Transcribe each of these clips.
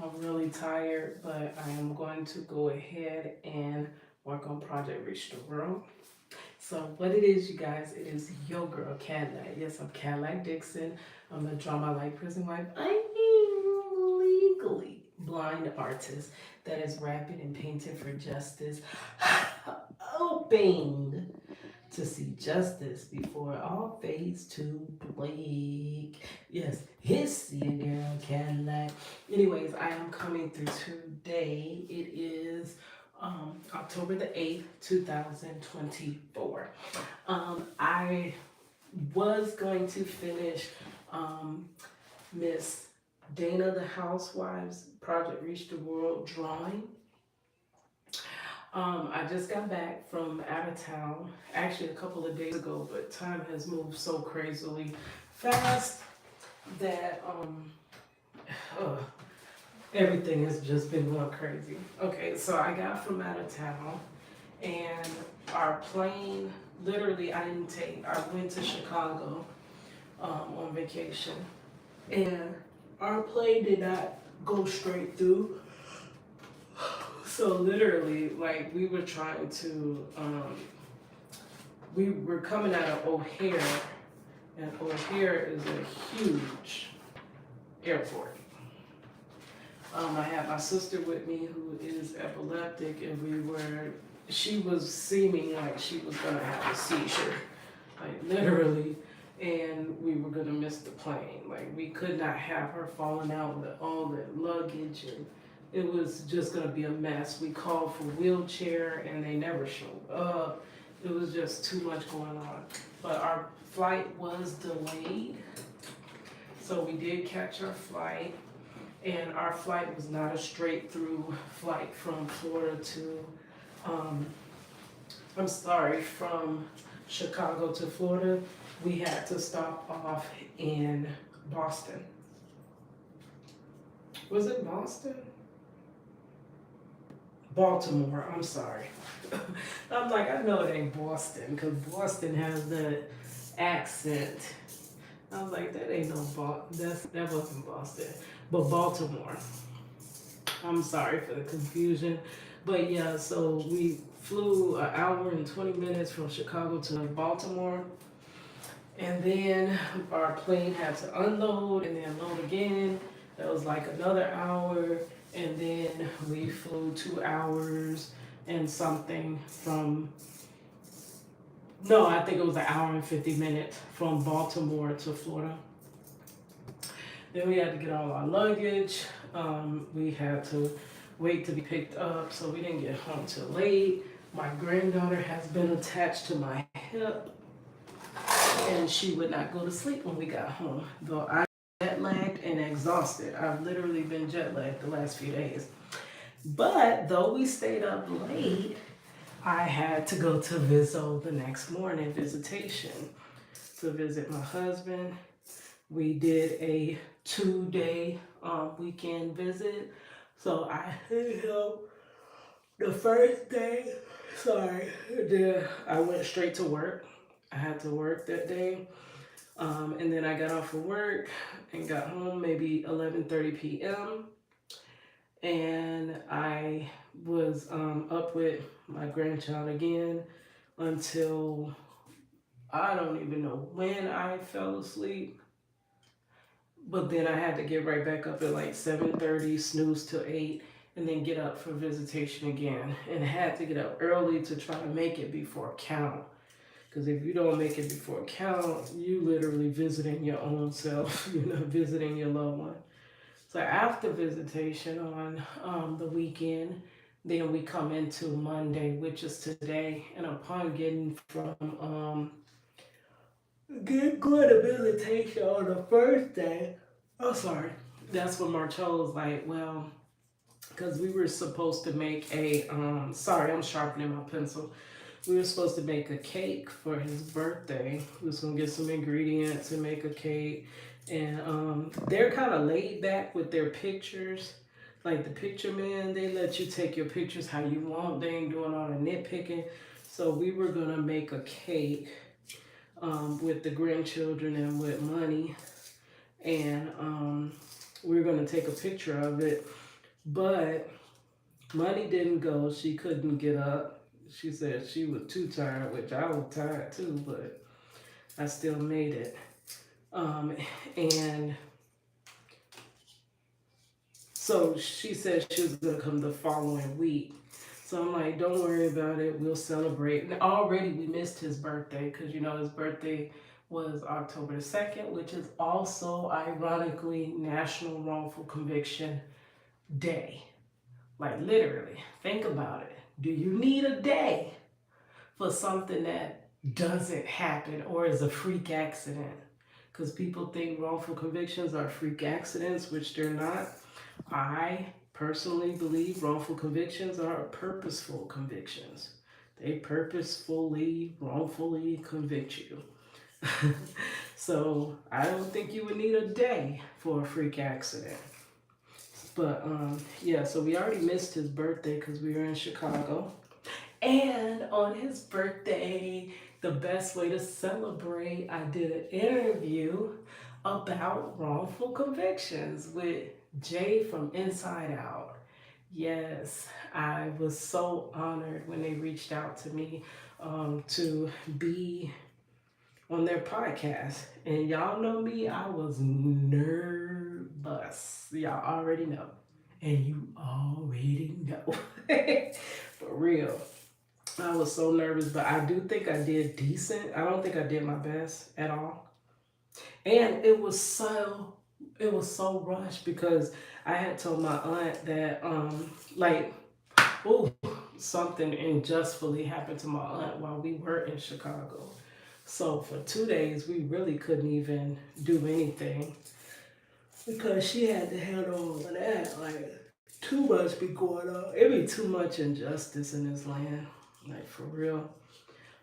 I'm really tired, but I am going to go ahead and work on Project Reach the World. So what it is, you guys, it is your girl, Kadlac. Yes, I'm Kadlac Dixon. I'm a drama like prison wife. I am legally blind artist that is rapping and painting for justice. Hoping to see justice before all fades to black. Yes, it's your girl Cadillac. Anyways, I am coming through today. It is October the 8th, 2024. I was going to finish Miss Dana the Housewives Project Reach the World drawing. I just got back from out of town, actually a couple of days ago, but time has moved so crazily fast that uh, everything has just been going crazy. Okay, so I got from out of town, and our plane, literally, I went to Chicago on vacation, and our plane did not go straight through. So literally, like we were trying to, we were coming out of O'Hare, and O'Hare is a huge airport. I had my sister with me who is epileptic, and she was seeming like she was gonna have a seizure, like literally, and we were gonna miss the plane. Like we could not have her falling out with all the luggage, and it was just gonna be a mess. We called for wheelchair and they never showed up. It was just too much going on. But our flight was delayed. So we did catch our flight, and our flight was not a straight through flight from Florida to, from Chicago to Florida. We had to stop off in Boston. Was it Boston? Baltimore, I'm sorry. I'm like, I know it ain't Boston, because Boston has the accent. I was like, that ain't no that wasn't Boston. But Baltimore. I'm sorry for the confusion. But yeah, so we flew an hour and 20 minutes from Chicago to Baltimore. And then our plane had to unload and then load again. That was like another hour. And then we flew 2 hours and something no, I think it was an hour and 50 minutes from Baltimore to Florida. Then we had to get all our luggage. We had to wait to be picked up, so we didn't get home till late. My granddaughter has been attached to my hip, and she would not go to sleep when we got home. Though I jet lagged and exhausted. I've literally been jet lagged the last few days. But though we stayed up late, I had to go to Vizzo the next morning, visitation, to visit my husband. We did a 2-day weekend visit. So I hit him the first day. I went straight to work. I had to work that day. And then I got off of work and got home maybe 11:30 p.m. And I was up with my grandchild again until I don't even know when I fell asleep. But then I had to get right back up at like 7:30, snooze till 8, and then get up for visitation again. And I had to get up early to try to make it before count. Because if you don't make it before count, you literally visiting your own self, visiting your loved one. So after visitation on the weekend, then we come into Monday, which is today. And upon getting going to visitation on the first day, that's when Marcello was like, well, because we were supposed to make a, I'm sharpening my pencil. We were supposed to make a cake for his birthday. We was gonna get some ingredients and make a cake. And they're kind of laid back with their pictures. Like the picture man, they let you take your pictures how you want. They ain't doing all the nitpicking. So we were gonna make a cake with the grandchildren and with money. And we were gonna take a picture of it But money didn't go. She couldn't get up. She said she was too tired, which I was tired too, but I still made it. Um, and so she said she was gonna come the following week. So I'm like, don't worry about it. We'll celebrate. And already we missed his birthday because his birthday was October the 2nd, which is also ironically National Wrongful Conviction Day. Like literally, think about it. Do you need a day for something that doesn't happen or is a freak accident? Because people think wrongful convictions are freak accidents, which they're not. I personally believe wrongful convictions are purposeful convictions. They purposefully, wrongfully convict you. So I don't think you would need a day for a freak accident. But yeah, so we already missed his birthday because we were in Chicago. And on his birthday, the best way to celebrate, I did an interview about wrongful convictions with Jay from Inside Out. Yes, I was so honored when they reached out to me to be on their podcast. And y'all know me, I was nervous. Y'all already know. And you already know. For real. I was so nervous, but I do think I did decent. I don't think I did my best at all. And it was so rushed because I had told my aunt that like oh something unjustly happened to my aunt while we were in Chicago. So for 2 days we really couldn't even do anything because she had to handle all of that. Like too much be going on. It be too much injustice in this land. Like for real.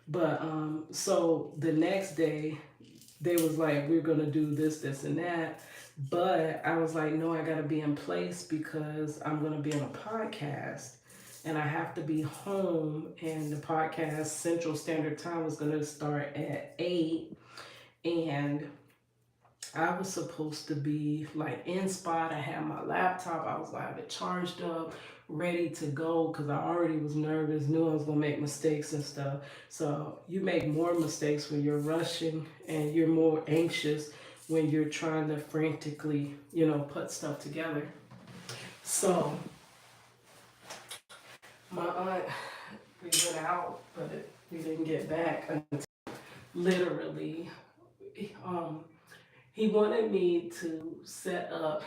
But so the next day they was like, we're gonna do this, this, and that. But I was like, no, I gotta be in place because I'm gonna be on a podcast and I have to be home. And the podcast Central Standard Time was gonna start at 8, and I was supposed to be like in spot. I had my laptop. I was like, it charged up, ready to go because I already was nervous, knew I was gonna make mistakes and stuff. So you make more mistakes when you're rushing, and you're more anxious when you're trying to frantically, put stuff together. So my aunt, we went out, but we didn't get back until literally. Um, he wanted me to set up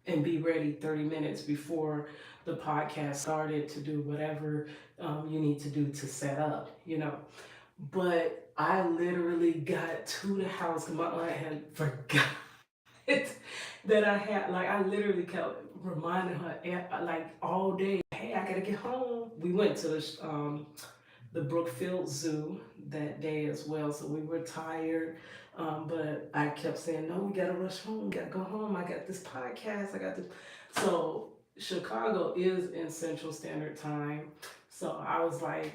and be ready 30 minutes before the podcast started to do whatever you need to do to set up. But I literally got to the house because my aunt had forgot that I had, like, I literally kept reminding her, like, all day, hey, I gotta get home. We went to the Brookfield Zoo that day as well. So we were tired. But I kept saying, no, we gotta rush home, gotta go home. I got this podcast, I got this. So Chicago is in Central Standard Time. So I was like,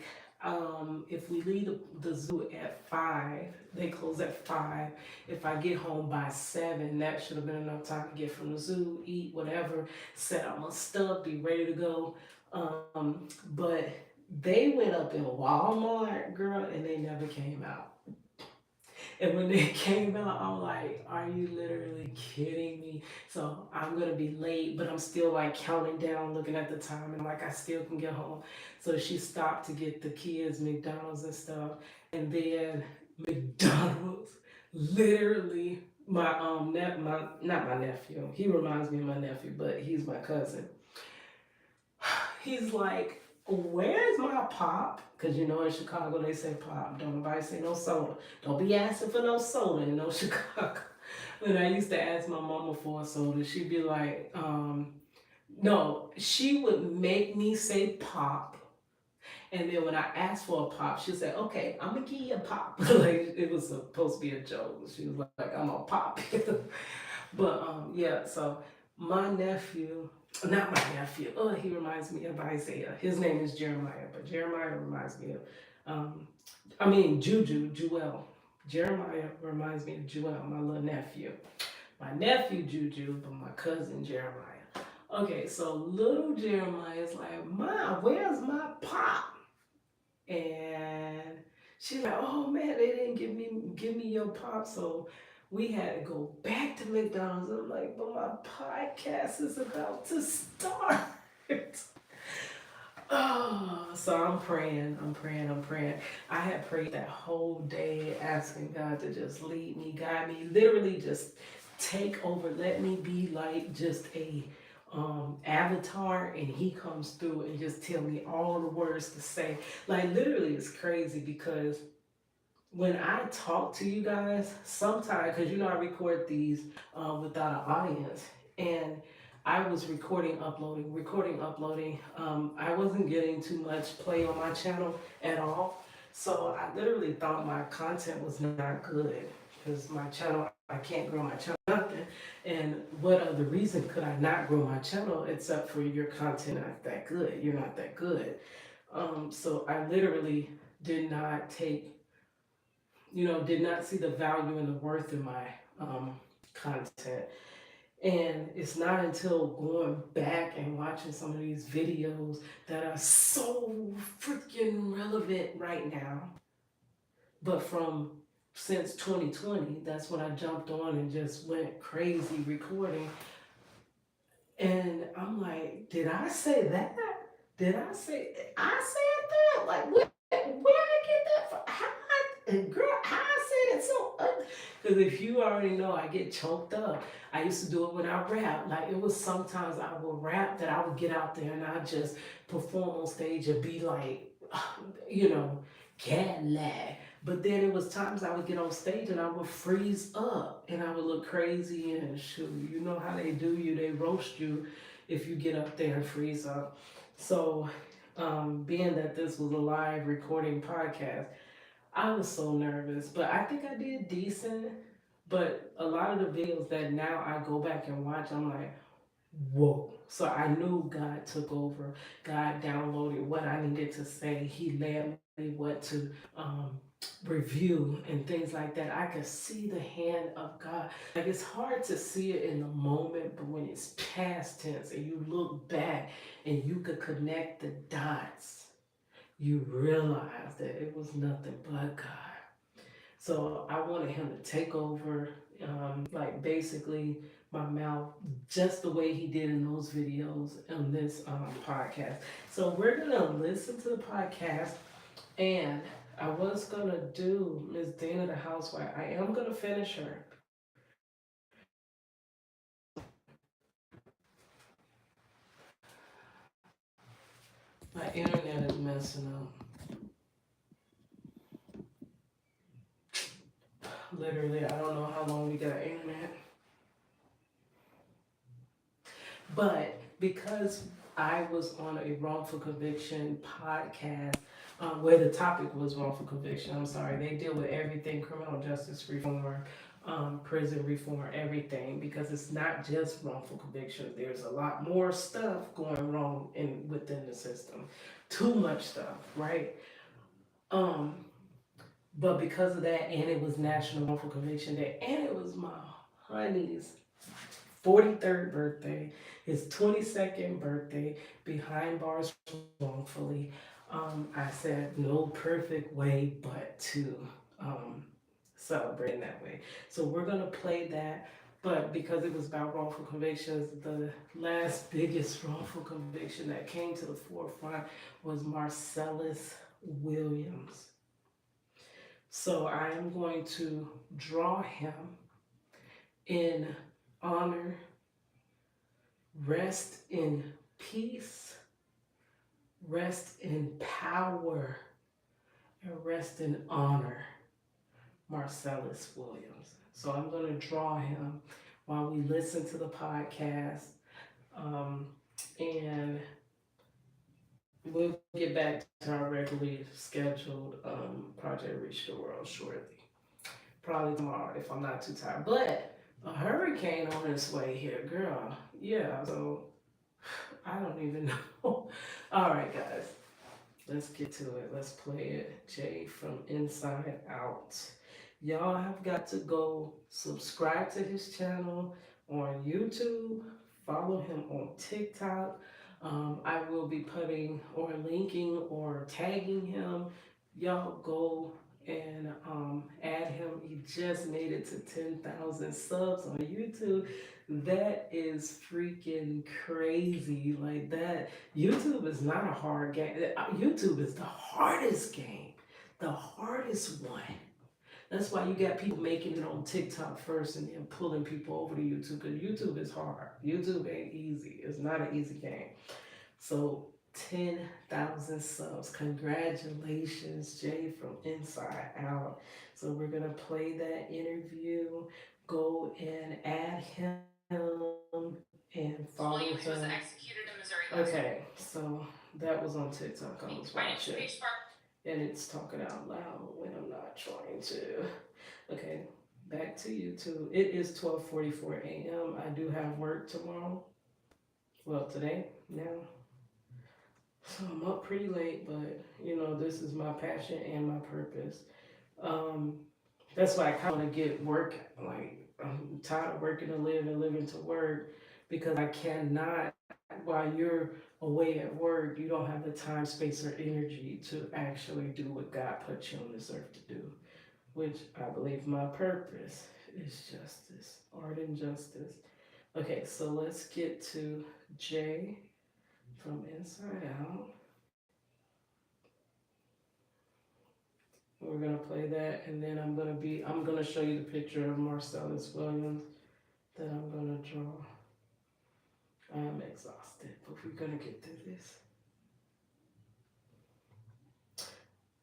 if we leave the zoo at 5, they close at 5. If I get home by 7, that should have been enough time to get from the zoo, eat, whatever, set up my stuff, be ready to go. But they went up in Walmart, girl, and they never came out. And when they came out, I'm like, are you literally kidding me? So I'm gonna be late, but I'm still like counting down, looking at the time, and I'm like, I still can get home. So she stopped to get the kids McDonald's and stuff. And then McDonald's literally my my not my nephew. He reminds me of my nephew, but he's my cousin. He's like, where's my pop? Because in Chicago they say pop. Don't nobody say no soda. Don't be asking for no soda in no Chicago. When I used to ask my mama for a soda, she'd be like, no, she would make me say pop. And then when I asked for a pop, she'd say, okay, I'm going to give you a pop. Like it was supposed to be a joke. She was like, I'm going to pop you. But yeah, so my nephew, not my nephew, he reminds me of Isaiah. His name is Jeremiah, but Jeremiah reminds me of, Jewel. Jeremiah reminds me of Jewel, my little nephew. My nephew Juju, but my cousin Jeremiah. Okay, so little Jeremiah is like, Mom, where's my pop? And she's like, oh man, they didn't give me your pop, so we had to go back to McDonald's. I'm like, but my podcast is about to start. Oh, so I'm praying, I'm praying, I'm praying. I had prayed that whole day asking God to just lead me, guide me, literally just take over. Let me be like just a avatar, and he comes through and just tell me all the words to say. Like literally it's crazy because when I talk to you guys, sometimes, because you know I record these without an audience, and I was recording, uploading, recording, uploading. I wasn't getting too much play on my channel at all, so I literally thought my content was not good because my channel, I can't grow my channel, nothing. And what other reason could I not grow my channel except for your content not that good? You're not that good. So I literally did not take, did not see the value and the worth in my content. And it's not until going back and watching some of these videos that are so freaking relevant right now. But from since 2020, that's when I jumped on and just went crazy recording. And I'm like, did I say that? Did I said that? Like, where I get that from? Girl, how I said it so because if you already know, I get choked up. I used to do it when I rap. Like, it was sometimes I would rap that I would get out there and I just perform on stage and be like, you know, Kadlac. But then it was times I would get on stage and I would freeze up and I would look crazy and shoot, you know how they do you, they roast you if you get up there and freeze up. So, being that this was a live recording podcast, I was so nervous, but I think I did decent. But a lot of the videos that now I go back and watch, I'm like, whoa. So I knew God took over. God downloaded what I needed to say. He led me what to review and things like that. I could see the hand of God. Like it's hard to see it in the moment, but when it's past tense and you look back and you could connect the dots, you realize that it was nothing but God. So I wanted him to take over, like basically my mouth, just the way he did in those videos on this podcast. So we're gonna listen to the podcast, and I was gonna do Miss Dana the housewife. I am gonna finish her. My internet is messing up. Literally, I don't know how long we got internet. But because I was on a wrongful conviction podcast, where the topic was wrongful conviction, I'm sorry, they deal with everything criminal justice reform, prison reform, everything, because it's not just wrongful conviction. There's a lot more stuff going wrong within the system. Too much stuff, right? Um, but because of that, and it was National Wrongful Conviction Day, and it was my honey's 43rd birthday, his 22nd birthday behind bars wrongfully. I said no perfect way but to um, celebrate in that way. So we're gonna play that. But because it was about wrongful convictions, the last biggest wrongful conviction that came to the forefront was Marcellus Williams. So I am going to draw him in honor, rest in peace, rest in power, and rest in honor, Marcellus Williams. So I'm going to draw him while we listen to the podcast, um, and we'll get back to our regularly scheduled Project Reach the World shortly. Probably tomorrow if I'm not too tired. But a hurricane on its way here, girl. Yeah, so I don't even know. All right, guys, let's get to it. Let's play it. Jay from Inside Out. Y'all have got to go subscribe to his channel on YouTube, follow him on TikTok. I will be putting or linking or tagging him. Y'all go and add him. He just made it to 10,000 subs on YouTube. That is freaking crazy. Like that. YouTube is not a hard game. YouTube is the hardest game, the hardest one. That's why you got people making it on TikTok first and then pulling people over to YouTube because YouTube is hard. YouTube ain't easy. It's not an easy game. So 10,000 subs. Congratulations, Jay from Inside Out. So we're gonna play that interview. Go and add him and follow him. Okay, so that was on TikTok. I was watching. And it's talking out loud when I'm not trying to. Okay, back to YouTube. It is 12:44 a.m. I do have work tomorrow. Well, today, now. So I'm up pretty late, but this is my passion and my purpose. Um, that's why I kind of want to get work. Like, I'm tired of working to live and living to work because I cannot, while you're away at work, you don't have the time, space, or energy to actually do what God put you on this earth to do, which I believe my purpose is justice, art and justice. Okay, so let's get to Jay from Inside Out. We're gonna play that, and then I'm gonna show you the picture of Marcellus Williams that I'm gonna draw. I am exhausted, but we're gonna get through this.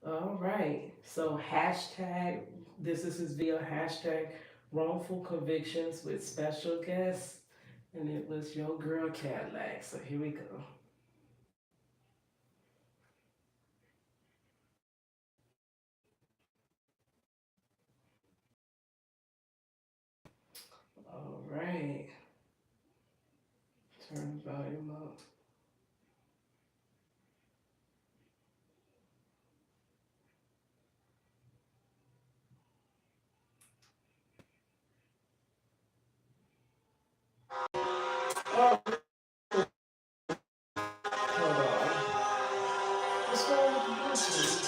All right. So hashtag, this is his video, hashtag wrongful convictions with special guests. And it was your girl Kadlac. So here we go. All right. Turn the volume up. Oh, hold on. What's wrong with the Bluetooth?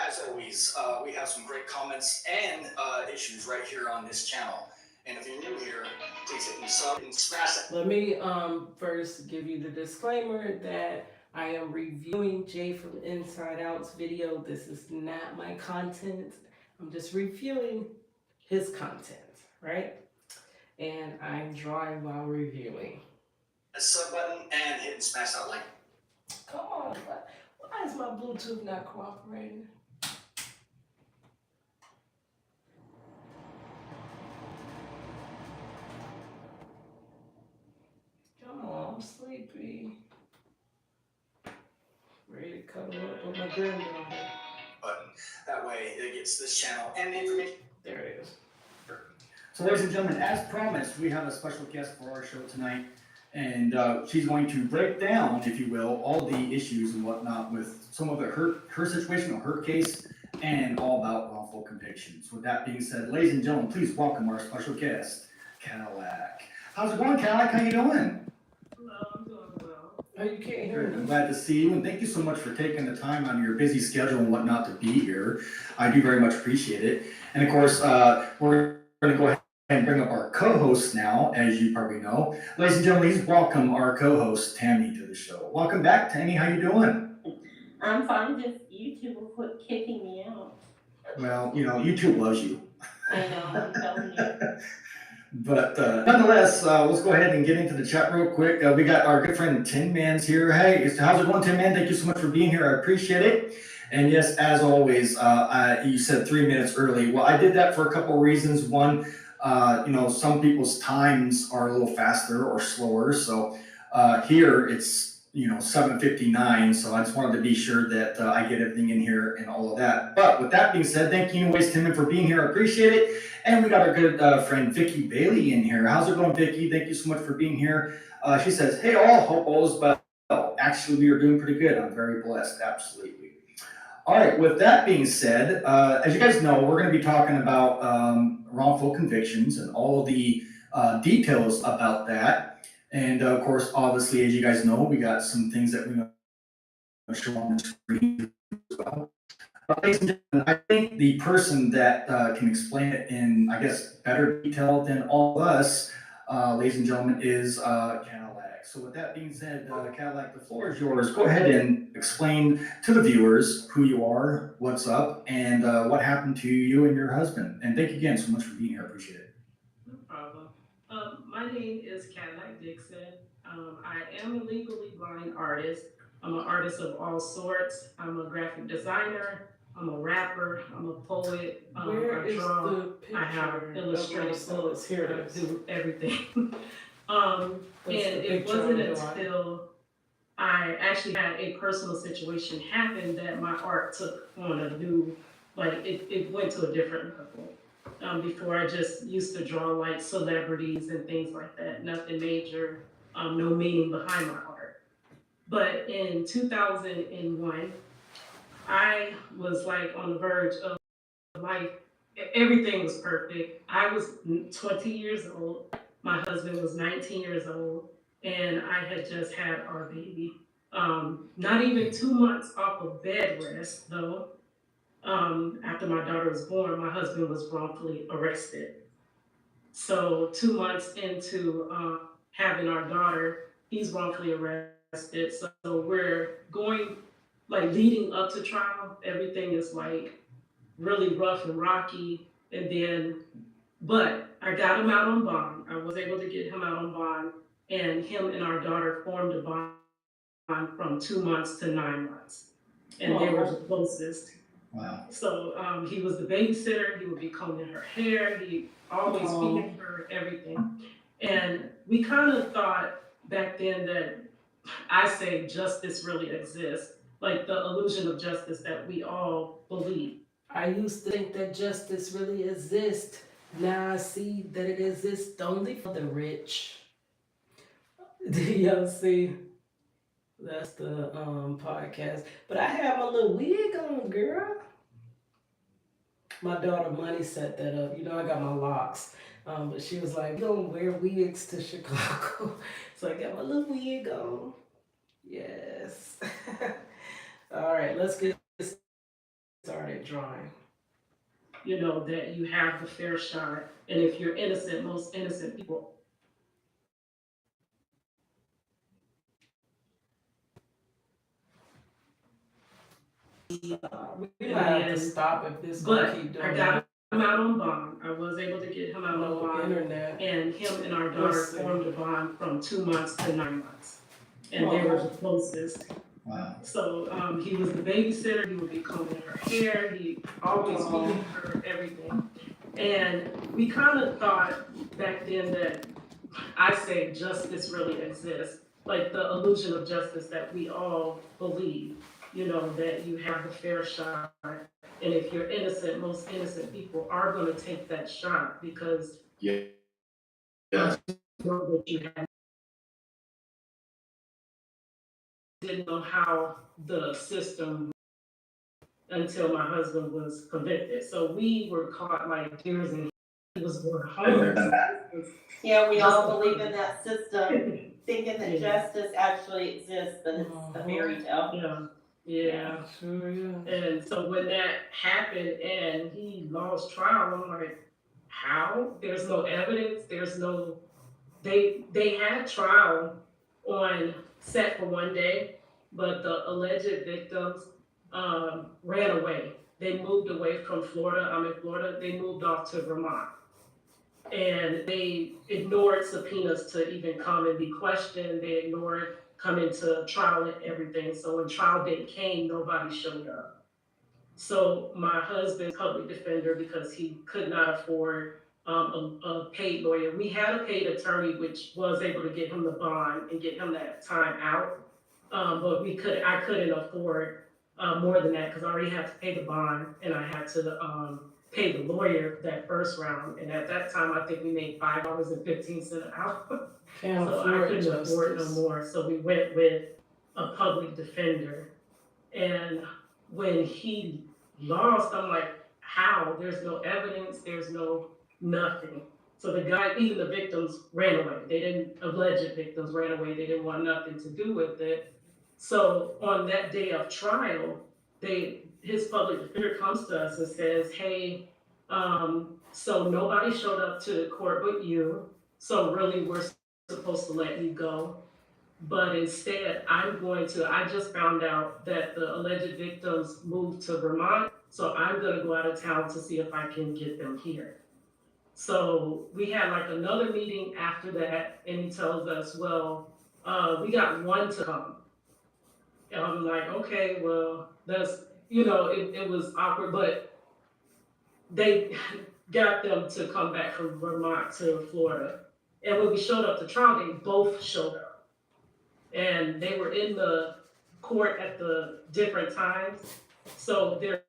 As always, we have some great comments and issues right here on this channel. And if you're new here, please hit the sub and smash it. Let me first give you the disclaimer that I am reviewing Jay from Inside Out's video. This is not my content. I'm just reviewing his content, right? And I'm drawing while reviewing. A sub button and hit and smash that like. Come on, why is my Bluetooth not cooperating? Come on, I'm sleepy. Ready to cuddle up with my granddaughter. Button. That way it gets this channel and the information. There it is. So ladies and gentlemen, as promised, we have a special guest for our show tonight. And she's going to break down, if you will, all the issues and whatnot with some of her situation or her case and all about wrongful convictions. With that being said, ladies and gentlemen, please welcome our special guest, Kadlac. How's it going, Kadlac? How you doing? Hello, I'm doing well. Oh, you can't hear me. I'm glad to see you, and thank you so much for taking the time on your busy schedule and whatnot to be here. I do very much appreciate it. And of course, we're going to go ahead and bring up our co-host now, as you probably know. Ladies and gentlemen, please welcome our co-host, Tammy, to the show. Welcome back, Tammy. How you doing? I'm fine. Just YouTube will quit kicking me out. Well, YouTube loves you. I know, I'm telling you. But nonetheless, let's go ahead and get into the chat real quick. We got our good friend Tin Man's here. Hey, how's it going, Tin Man? Thank you so much for being here. I appreciate it. And yes, as always, you said 3 minutes early. Well, I did that for a couple of reasons. One, some people's times are a little faster or slower. So here it's 7:59. So I just wanted to be sure that I get everything in here and all of that. But with that being said, thank you anyways, Tim, for being here. I appreciate it. And we got our good friend Vicky Bailey in here. How's it going, Vicky? Thank you so much for being here. She says, "Hey all, hope all is well." Actually, we are doing pretty good. I'm very blessed. Absolutely. All right, with that being said, as you guys know, we're going to be talking about wrongful convictions and all of the details about that. And of course, obviously, as you guys know, we got some things that we're going to show on the screen as well. Ladies and gentlemen, I think the person that can explain it in, I guess, better detail than all of us, ladies and gentlemen, is Kadlac. So with that being said, Kadlac, the floor is yours. Go ahead and explain to the viewers who you are, what's up, and what happened to you and your husband. And thank you again so much for being here. I appreciate it. No problem. My name is Kadlac Dixon. I am a legally blind artist. I'm an artist of all sorts. I'm a graphic designer. I'm a rapper. I'm a poet. Where I is draw. the I have picture illustrated of all books. Here I it is. do everything. That's And the it picture wasn't I'm doing. until I actually had a personal situation happen that my art took on a new, like it went to a different level. Before I just used to draw like celebrities and things like that, nothing major, no meaning behind my art. But in 2001, I was like on the verge of life. Everything was perfect. I was 20 years old. My husband was 19 years old, and I had just had our baby. Not even 2 months off of bed rest, though. After my daughter was born, my husband was wrongfully arrested. So 2 months into having our daughter, he's wrongfully arrested. So we're going, like leading up to trial, everything is like really rough and rocky. And then, but I got him out on bond. I was able to get him out on bond, and him and our daughter formed a bond from 2 months to 9 months. And they were the closest. Wow. So he was the babysitter. He would be combing her hair. He always feeding her everything. And we kind of thought back then that I say justice really exists, like the illusion of justice that we all believe. I used to think that justice really exists. Now I see that it exists only for the rich. Do y'all see? That's the podcast. But I have a little wig on, girl. My daughter Money set that up. You know, I got my locks. But she was like, we don't wear wigs to Chicago. So I got my little wig on. Yes. All right, let's get started drawing. You know, that you have the fair shot. And if you're innocent, most innocent people. We don't have to stop if this gonna keep doing I got him out on bond. I was able to get him out on bond. Internet. And him and our daughter formed a bond from 2 months to 9 months. And they were the closest. Wow. So he was the babysitter. He would be combing her hair. He always feeding her everything. And we kind of thought back then that I say justice really exists, like the illusion of justice that we all believe. You know, that you have the fair shot, and if you're innocent, most innocent people are going to take that shot because Yeah. you know that you didn't know how the system until my husband was convicted. So we were caught like deers and he was going home. Yeah, we all believe in that system, thinking that justice actually exists, but it's a fairy tale. Yeah. Sure, yeah. And so when that happened and he lost trial, I'm like, how? There's no evidence. There's no. They had trial on set for one day, but the alleged victims ran away. They moved away from Florida. I'm in Florida. They moved off to Vermont. And they ignored subpoenas to even come and be questioned. They ignored coming to trial and everything. So when trial date came, nobody showed up. So my husband's public defender, because he could not afford a paid lawyer. We had a paid attorney, which was able to get him the bond and get him that time out. But I couldn't afford more than that because I already had to pay the bond and I had to pay the lawyer that first round. And at that time, I think we made $5.15 an hour. So I couldn't afford no more. So we went with a public defender. And when he lost, I'm like, how? There's no evidence, there's no nothing. So the guy, even the victims ran away. They didn't, alleged victims ran away. They didn't want nothing to do with it. So on that day of trial, his public defender comes to us and says, hey, so nobody showed up to the court but you. So really we're supposed to let you go. But instead, I just found out that the alleged victims moved to Vermont. So I'm going to go out of town to see if I can get them here. So we had like another meeting after that, and he tells us, well, we got one to come. And I'm like, okay, well, it was awkward, but they got them to come back from Vermont to Florida. And when we showed up to trial, they both showed up. And they were in the court at the different times. So their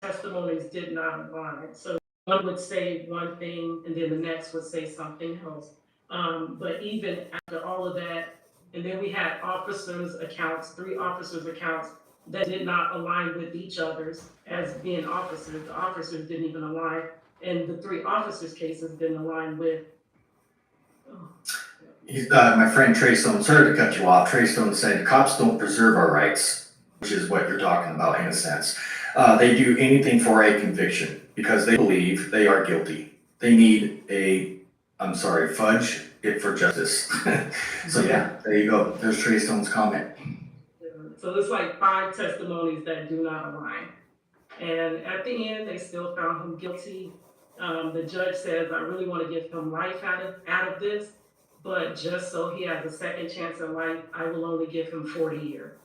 testimonies did not align. So one would say one thing and then the next would say something else. But even after all of that, and then we had officers' accounts, 3 officers' accounts that did not align with each other's as being officers. The officers didn't even align, and the 3 officers' cases didn't align with. My friend Trey Stone, sorry to cut you off. Trey Stone said, cops don't preserve our rights, which is what you're talking about in a sense. They do anything for a conviction because they believe they are guilty. They need fudge it for justice. So yeah, there you go. There's Trey Stone's comment. So it's like 5 testimonies that do not align. And at the end, they still found him guilty. The judge says, I really want to give him life out of this, but just so he has a second chance in life, I will only give him 40 years.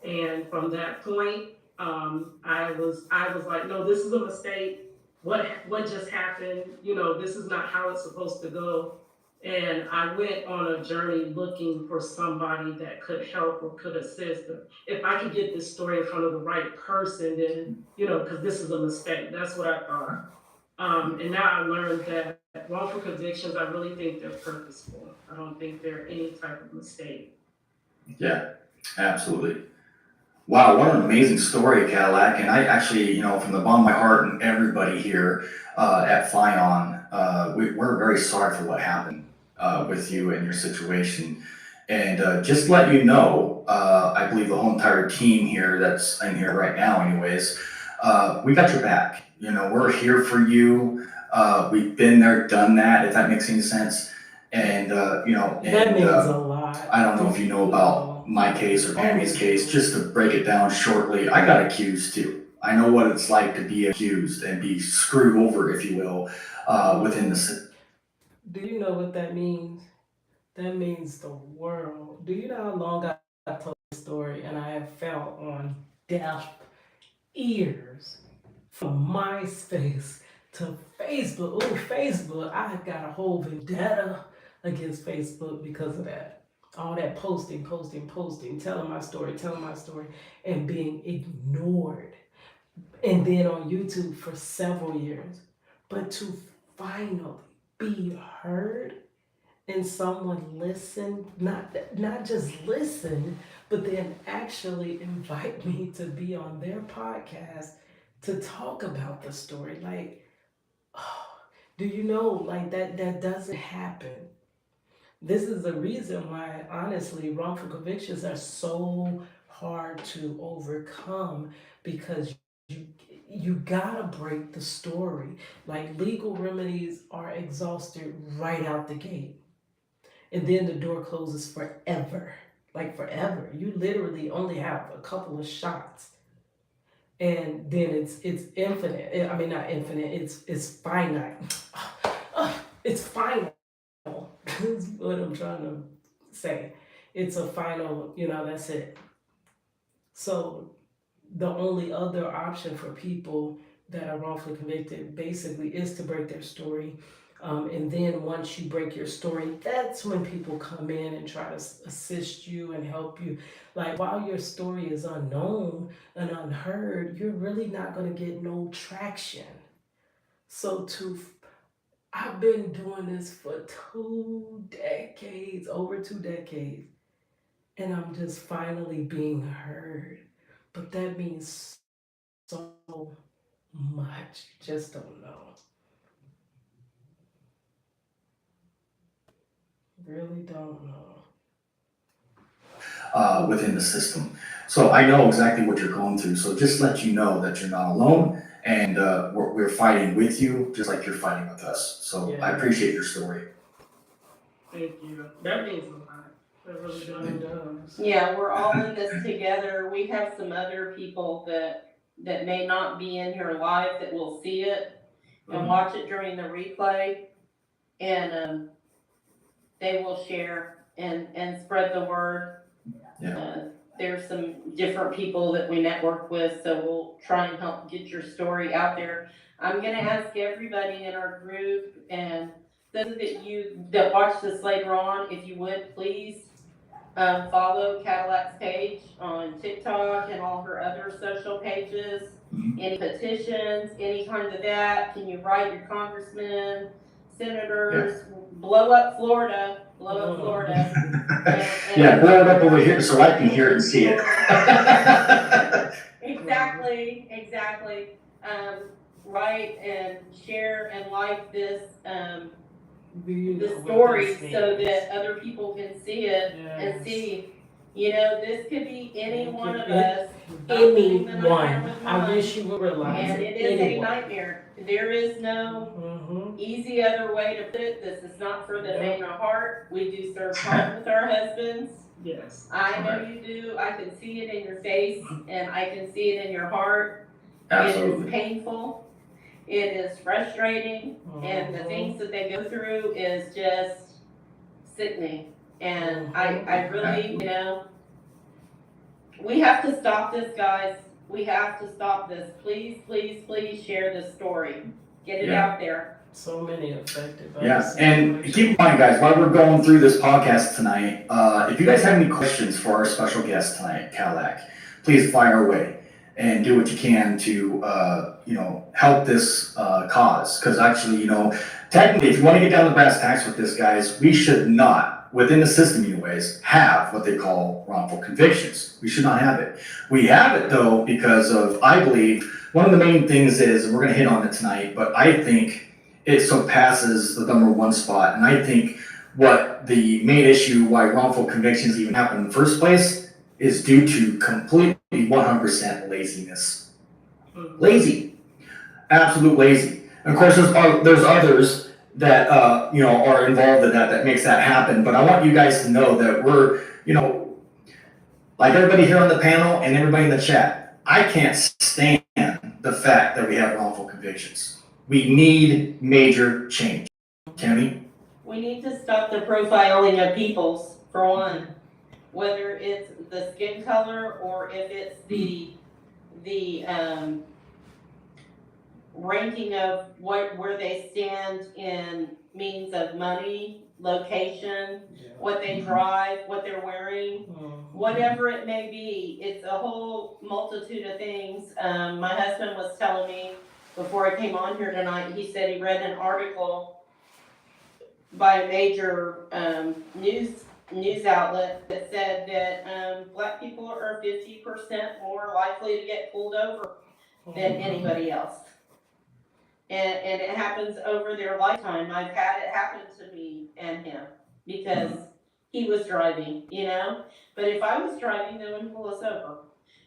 And from that point, I was like, no, this is a mistake. What just happened? This is not how it's supposed to go. And I went on a journey looking for somebody that could help or could assist. If I could get this story in front of the right person, then, because this is a mistake. That's what I thought. And now I learned that wrongful convictions, I really think they're purposeful. I don't think they're any type of mistake. Yeah, absolutely. Wow, what an amazing story, Kadlac. And I actually, from the bottom of my heart and everybody here at FION, we're very sorry for what happened with you and your situation. And just to let you know, I believe the whole entire team here that's in here right now anyways, we got your back. We're here for you. We've been there, done that, if that makes any sense. And, that means a lot. I don't know if you know about my case or Tammy's case, just to break it down shortly, I got accused too. I know what it's like to be accused and be screwed over, if you will, within the... Do you know what that means? That means the world. Do you know how long I told this story and I have fell on deaf ears from MySpace to Facebook? Oh, Facebook, I got a whole vendetta against Facebook because of that. All that posting, telling my story, and being ignored. And then on YouTube for several years. But to finally be heard and someone listen, not just listen, but then actually invite me to be on their podcast to talk about the story. Like, do you know, like that doesn't happen. This is the reason why, honestly, wrongful convictions are so hard to overcome, because you gotta break the story. Like, legal remedies are exhausted right out the gate. And then the door closes forever. Like, forever. You literally only have a couple of shots. And then it's infinite. I mean, not infinite, it's finite. It's final. That's what I'm trying to say. It's a final, that's it. So the only other option for people that are wrongfully convicted basically is to break their story. And then once you break your story, that's when people come in and try to assist you and help you. Like, while your story is unknown and unheard, you're really not going to get no traction. So I've been doing this for 2 decades, over 2 decades, and I'm just finally being heard. but that means so much. You just don't know. Really don't know. Within the system. So I know exactly what you're going through. So just let you know that you're not alone, and we're fighting with you, just like you're fighting with us. So I appreciate your story. Thank you. That means a lot. That really does. Yeah, we're all in this together. We have some other people that may not be in here live that will see it and watch it during the replay, and they will share and spread the word. Yeah. There's some different people that we network with, so we'll try and help get your story out there. I'm gonna ask everybody in our group and those that watch this later on, if you would please follow Kadlac's page on TikTok and all her other social pages. Any petitions, any kind of that, can you write your congressmen, senators, blow up Florida. Yeah, blow it up over here so I can hear it and see it. Exactly. Write and share and like this the story so that other people can see it and see, this could be any one of us. Anyone. I wish you would realize And it is a nightmare. There is no easy other way to put it. This is not for the faint of heart. We do serve hard with our husbands. Yes. I know you do. I can see it in your face and I can see it in your heart. Absolutely. It is painful. It is frustrating. And the things that they go through is just sickening. And I really, we have to stop this, guys. We have to stop this. Please share this story. Get it out there. So many affected by Yeah, and keep in mind, guys, while we're going through this podcast tonight, if you guys have any questions for our special guest tonight, Kadlac, please fire away and do what you can to, help this cause. Because actually, technically, if you want to get down to brass tacks with this, guys, we should not, within the system anyways, have what they call wrongful convictions. We should not have it. We have it, though, because of, I believe, one of the main things is, and we're going to hit on it tonight, but I think it surpasses the number one spot. And I think what the main issue why wrongful convictions even happen in the first place is due to completely 100% laziness. Lazy. Absolute lazy. And of course, there's others that, are involved in that makes that happen. But I want you guys to know that we're, like everybody here on the panel and everybody in the chat, I can't stand the fact that we have wrongful convictions. We need major change. Tammy? We need to stop the profiling of peoples, for one. Whether it's the skin color or if it's the ranking of where they stand in means of money, location, what they drive, what they're wearing, whatever it may be. It's a whole multitude of things. My husband was telling me before I came on here tonight, he said he read an article by a major news outlet that said that black people are 50% more likely to get pulled over than anybody else. And it happens over their lifetime. I've had it happen to me and him because he was driving, But if I was driving, they wouldn't pull us over,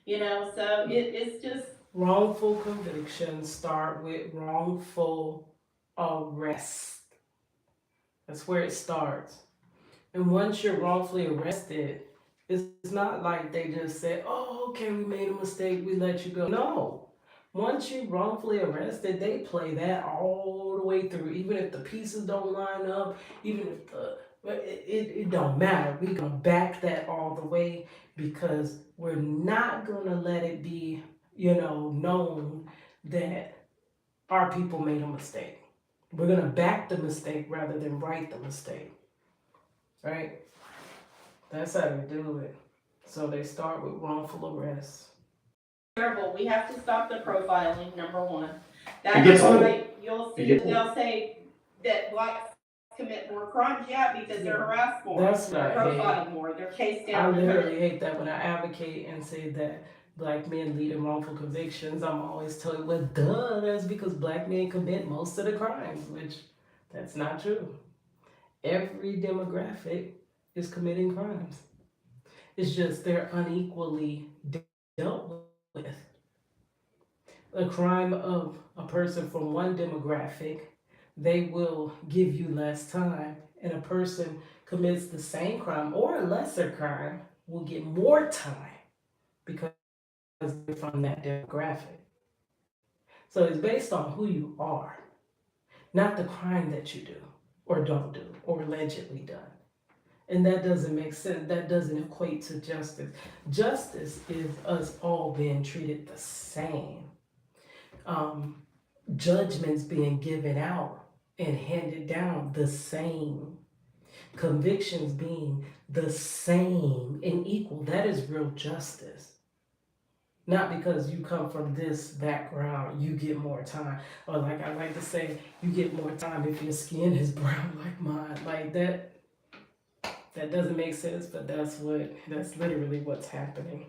So it's just... Wrongful convictions start with wrongful arrest. That's where it starts. And once you're wrongfully arrested, it's not like they just say, oh, okay, we made a mistake, we let you go. No. Once you're wrongfully arrested, they play that all the way through. Even if the pieces don't line up, even if it don't matter. We're going to back that all the way because we're not going to let it be, known that our people made a mistake. We're going to back the mistake rather than right the mistake. Right? That's how they do it. So they start with wrongful arrest. Terrible. We have to stop the profiling, number one. That's why you'll see they'll say that blacks commit more crimes, because they're harassed more. That's what they're I hate. profiled more. They're chased down. I literally hate that when I advocate and say that black men lead in wrongful convictions, I'm always told, well, duh, that's because black men commit most of the crimes, which that's not true. Every demographic is committing crimes. It's just they're unequally dealt with. A crime of a person from one demographic, they will give you less time, and a person commits the same crime or a lesser crime will get more time because they're from that demographic. So it's based on who you are, not the crime that you do or don't do or allegedly done. And that doesn't make sense. That doesn't equate to justice. Justice is us all being treated the same. Um, Judgments being given out and handed down the same. Convictions being the same and equal. That is real justice. Not because you come from this background, you get more time. Or like I like to say, you get more time if your skin is brown like mine. Like that doesn't make sense, but that's literally what's happening.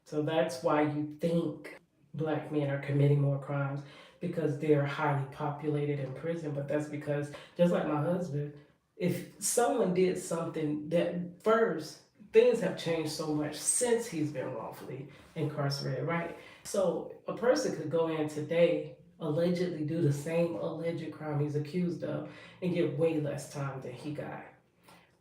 So that's why you think black men are committing more crimes because they're highly populated in prison. But that's because, just like my husband, if someone did something that first, things have changed so much since he's been wrongfully incarcerated, right? So a person could go in today, allegedly do the same alleged crime he's accused of, and get way less time than he got.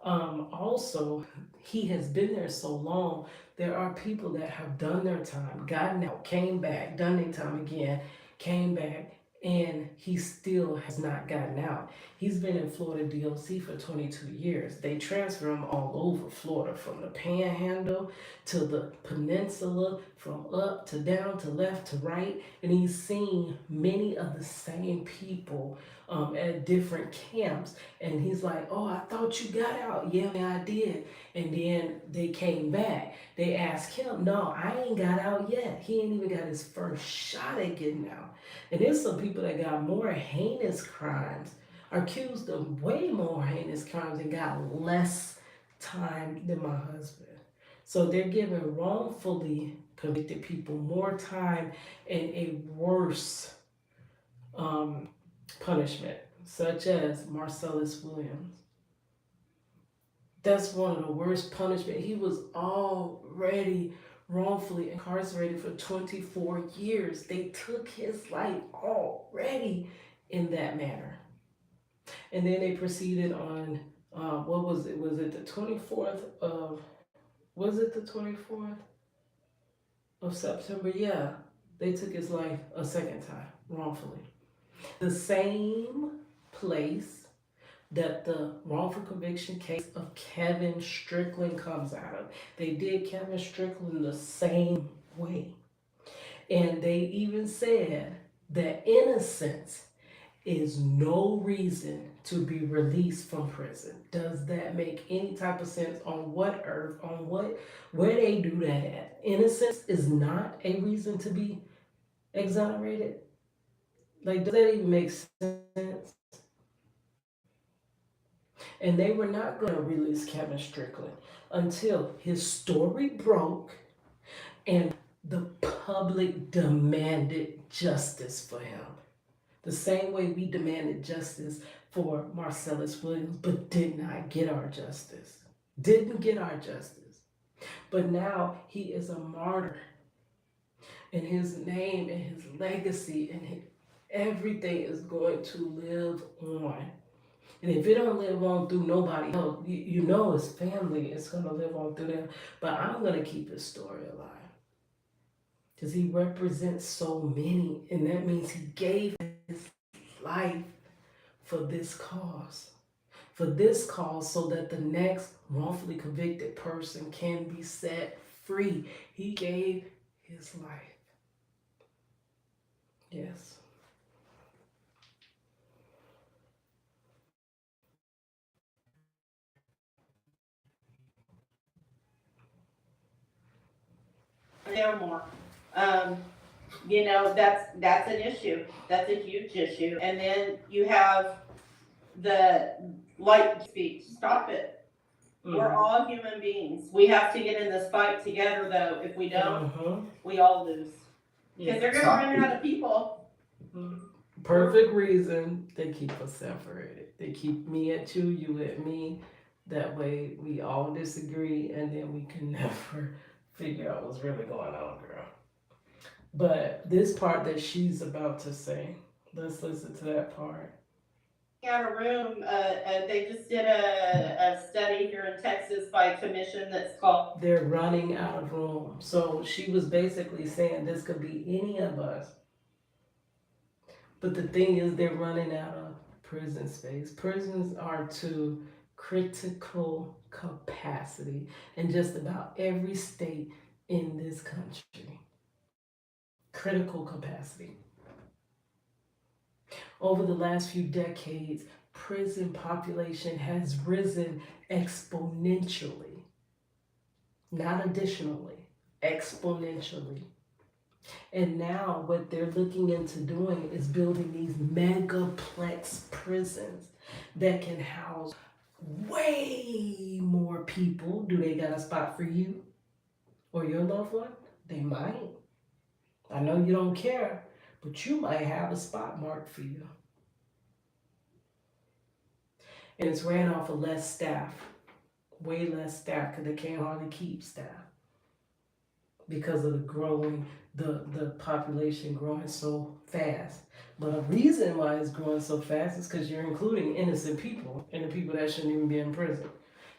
Also, he has been there so long. There are people that have done their time, gotten out, came back, done their time again, came back, and he still has not gotten out. He's been in Florida DOC for 22 years. They transfer him all over Florida, from the Panhandle to the Peninsula, from up to down to left to right, and he's seen many of the same people at different camps. And he's like, oh, I thought you got out. Yeah, I did. And then they came back. They asked him, no, I ain't got out yet. He ain't even got his first shot at getting out. And there's some people that got more heinous crimes, are accused of way more heinous crimes, and got less time than my husband. So they're giving wrongfully convicted people more time and a worse punishment, such as Marcellus Williams. That's one of the worst punishment. He was already wrongfully incarcerated for 24 years. They took his life already in that manner. And then they proceeded on, what was it? Was it the 24th of, was it the 24th of September? Yeah. They took his life a second time, wrongfully. The same place that the wrongful conviction case of Kevin Strickland comes out of. They did Kevin Strickland the same way. And they even said that innocence is no reason to be released from prison. Does that make any type of sense? On what earth, on what, where they do that at? Innocence is not a reason to be exonerated? Like, does that even make sense? And they were not going to release Kevin Strickland until his story broke and the public demanded justice for him. The same way we demanded justice for Marcellus Williams, but did not get our justice. Didn't get our justice. But now he is a martyr. And his name and his legacy and everything is going to live on. And if it don't live on through nobody else, you know his family is going to live on through them. But I'm going to keep his story alive. Because he represents so many. And that means he gave his life for this cause. For this cause, so that the next wrongfully convicted person can be set free. He gave his life. Yes. There more. That's an issue. That's a huge issue. And then you have the light speech. Stop it. We're all human beings. We have to get in this fight together, though. If we don't, we all lose. Because they're going to run out of people. Perfect reason they keep us separated. They keep me at you, you at me. That way we all disagree and then we can never figure out what's really going on, girl. But this part that she's about to say, let's listen to that part. Out a room, they just did a study here in Texas by a commission that's called. They're running out of room. So she was basically saying this could be any of us. But the thing is, they're running out of prison space. Prisons are to critical capacity in just about every state in this country. Critical capacity. Over the last few decades, prison population has risen exponentially. Not additionally, exponentially. And now what they're looking into doing is building these megaplex prisons that can house way more people. Do they got a spot for you or your loved one? They might. I know you don't care, but you might have a spot marked for you. And it's ran off of less staff, way less staff, because they can't hardly keep staff because of the population growing so fast. But a reason why it's growing so fast is because you're including innocent people and the people that shouldn't even be in prison.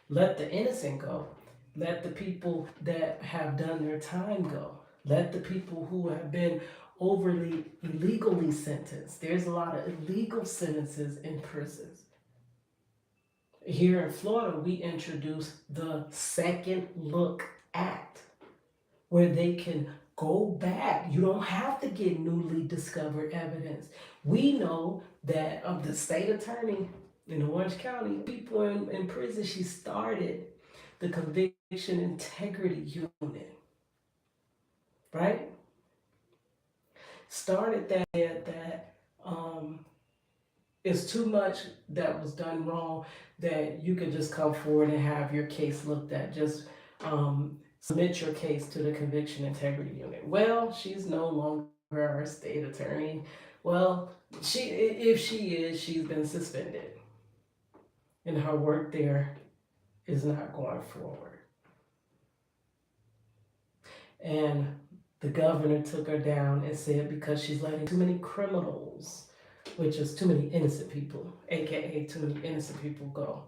Let the innocent go. Let the people that have done their time go. Let the people who have been overly illegally sentenced. There's a lot of illegal sentences in prisons. Here in Florida, we introduced the Second Look Act, where they can go back. You don't have to get newly discovered evidence. We know that of the state attorney in Orange County, people in prison, she started the Conviction Integrity Unit, right? Started that it's too much that was done wrong that you can just come forward and have your case looked at. Just submit your case to the Conviction Integrity Unit. Well, she's no longer our state attorney. Well, if she is, she's been suspended. And her work there is not going forward. And the governor took her down and said because she's letting too many criminals, which is too many innocent people, aka too many innocent people go.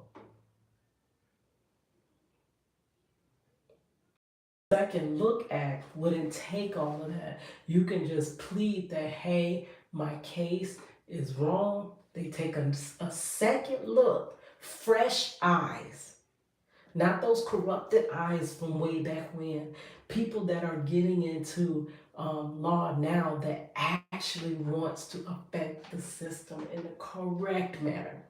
Second Look Act wouldn't take all of that. You can just plead that, hey, my case is wrong. They take a second look, fresh eyes, not those corrupted eyes from way back when. People that are getting into law now that actually wants to affect the system in the correct manner.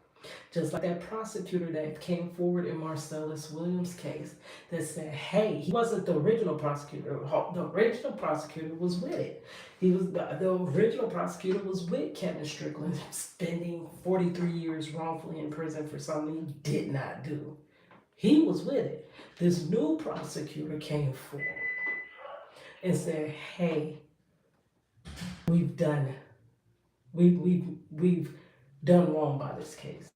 Just like that prosecutor that came forward in Marcellus Williams' case that said, hey, he wasn't the original prosecutor. The original prosecutor was with it. He was the original prosecutor was with Kevin Strickland, spending 43 years wrongfully in prison for something he did not do. He was with it. This new prosecutor came forward and said, hey, we've done it. We've done wrong by this case.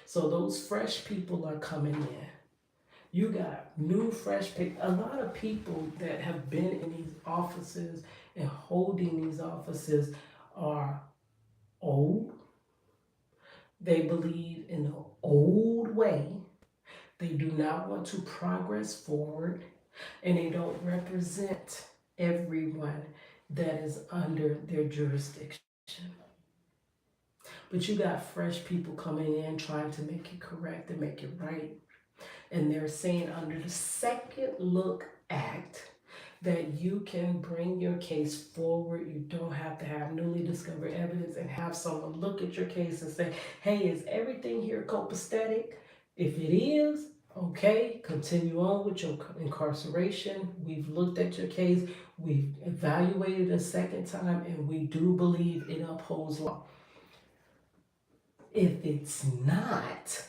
So those fresh people are coming in. You got new fresh people. A lot of people that have been in these offices and holding these offices are old. They believe in the old way. They do not want to progress forward, and they don't represent everyone that is under their jurisdiction. But you got fresh people coming in trying to make it correct and make it right. And they're saying under the Second Look Act that you can bring your case forward. You don't have to have newly discovered evidence and have someone look at your case and say, hey, is everything here copacetic? If it is, okay, continue on with your incarceration. We've looked at your case. We've evaluated a second time, and we do believe it upholds law. If it's not,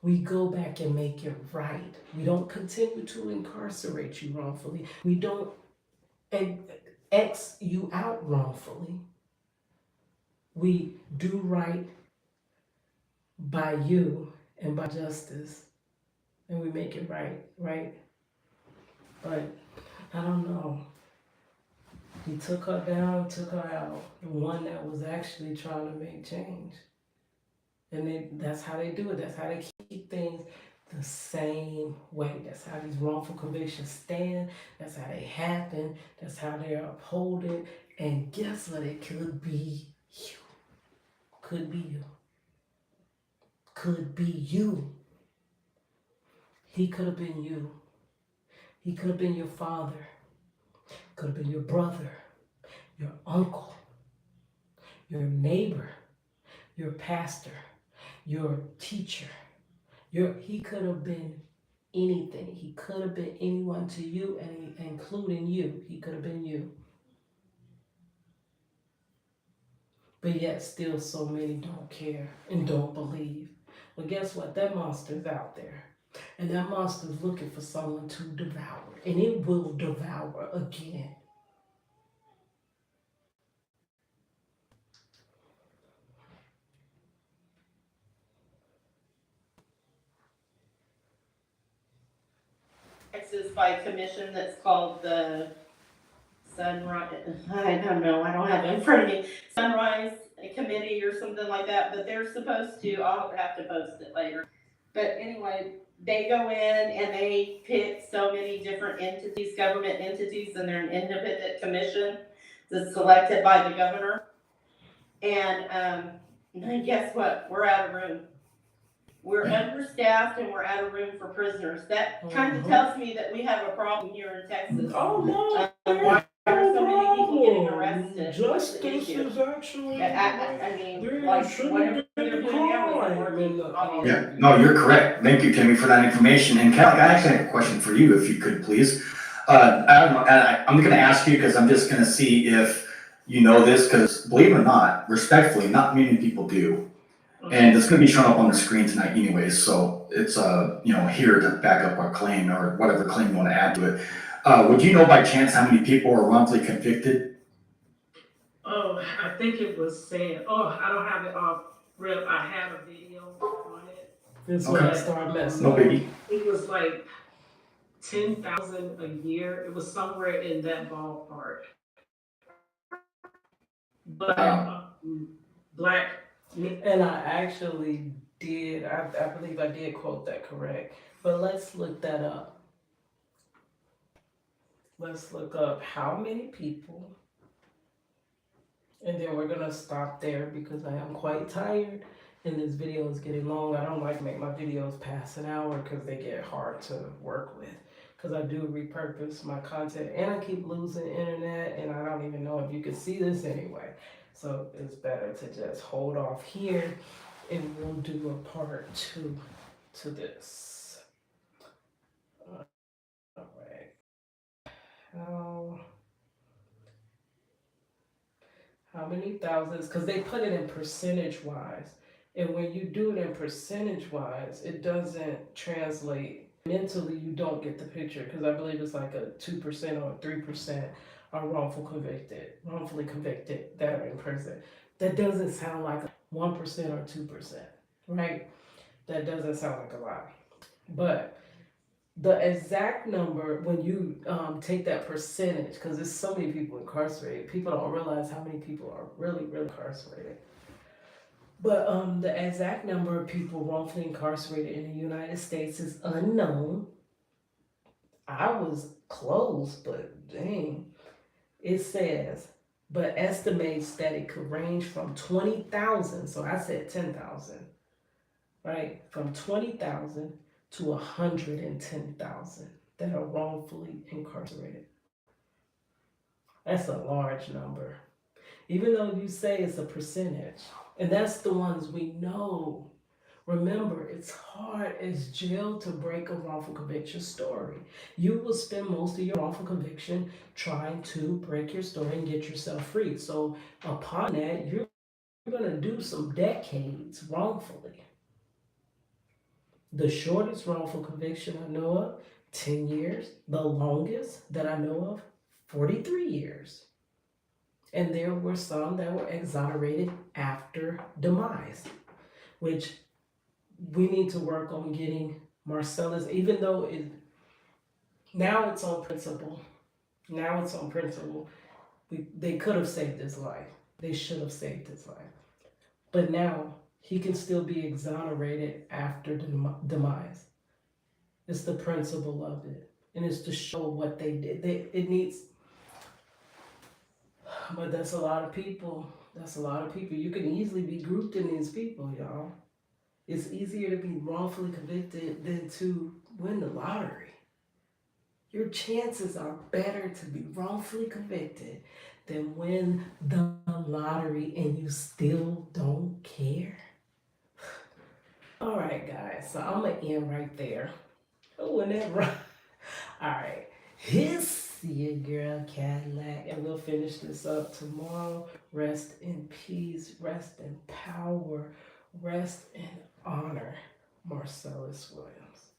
we go back and make it right. We don't continue to incarcerate you wrongfully. We don't X you out wrongfully. We do right by you and by justice, and we make it right, right? But I don't know. He took her down, took her out. The one that was actually trying to make change. And that's how they do it. That's how they keep things the same way. That's how these wrongful convictions stand. That's how they happen. That's how they're upholded. And guess what? It could be you. Could be you. Could be you. He could have been you. He could have been your father. Could have been your brother, your uncle, your neighbor, your pastor, your teacher. He could have been anything. He could have been anyone to you, and including you. He could have been you. But yet still so many don't care and don't believe. Well, guess what? That monster's out there. And that monster's looking for someone to devour. And it will devour again. Texas by commission that's called the Sunrise, I don't know, I don't have it in front of me, Sunrise Committee or something like that, but they're supposed to, I'll have to post it later. But anyway, they go in and they pick so many different entities, government entities, and they're an independent commission that's selected by the governor. And guess what? We're out of room. We're understaffed and we're out of room for prisoners. That kind of tells me that we have a problem here in Texas. Oh no! Why are so many people getting arrested? Justice is actually. I mean, there like, shouldn't whatever be they're doing now isn't working. Yeah, no, you're correct. Thank you, Timmy, for that information. And Kadlac, I actually have a question for you, if you could, please. I don't know, I'm going to ask you because I'm just going to see if you know this, because believe it or not, respectfully, not many people do. And it's going to be shown up on the screen tonight anyways, so it's here to back up our claim or whatever claim you want to add to it. Would you know by chance how many people are wrongfully convicted? Oh, I think it was said. Oh, I don't have it off rip. I had a video on it. This Okay. when I started messing. No biggie. It was like 10,000 a year. It was somewhere in that ballpark. But black. And I actually did. I believe I did quote that correct. But let's look that up. Let's look up how many people. And then we're gonna stop there because I am quite tired and this video is getting long. I don't like to make my videos past an hour because they get hard to work with. Because I do repurpose my content and I keep losing internet and I don't even know if you can see this anyway. So it's better to just hold off here and we'll do a part 2 to this. All right. How many thousands? Because they put it in percentage wise. And when you do it in percentage wise, it doesn't translate. Mentally, you don't get the picture because I believe it's like a 2% or 3% are wrongfully convicted that are in prison. That doesn't sound like 1% or 2%, right? That doesn't sound like a lot. But the exact number, when you take that percentage, because there's so many people incarcerated, people don't realize how many people are really, really incarcerated. But the exact number of people wrongfully incarcerated in the United States is unknown. I was close, but dang. It says, but estimates that it could range from 20,000, so I said 10,000, right? From 20,000 to 110,000 that are wrongfully incarcerated. That's a large number. Even though you say it's a percentage, and that's the ones we know. Remember, it's hard as jail to break a wrongful conviction story. You will spend most of your wrongful conviction trying to break your story and get yourself free. So upon that, you're We're going to do some decades wrongfully. The shortest wrongful conviction I know of, 10 years. The longest that I know of, 43 years. And there were some that were exonerated after demise, which we need to work on getting Marcellus, even though now it's on principle. Now it's on principle. They could have saved his life. They should have saved his life. But now he can still be exonerated after demise. It's the principle of it. And it's to show what they did. It needs, but that's a lot of people. That's a lot of people. You can easily be grouped in these people, y'all. It's easier to be wrongfully convicted than to win the lottery. Your chances are better to be wrongfully convicted than win the lottery and you still don't care. All right, guys, so I'm going to end right there. Oh, and that right. All right, here's your girl Kadlac, and we'll finish this up tomorrow. Rest in peace, rest in power, rest in honor, Marcellus Williams.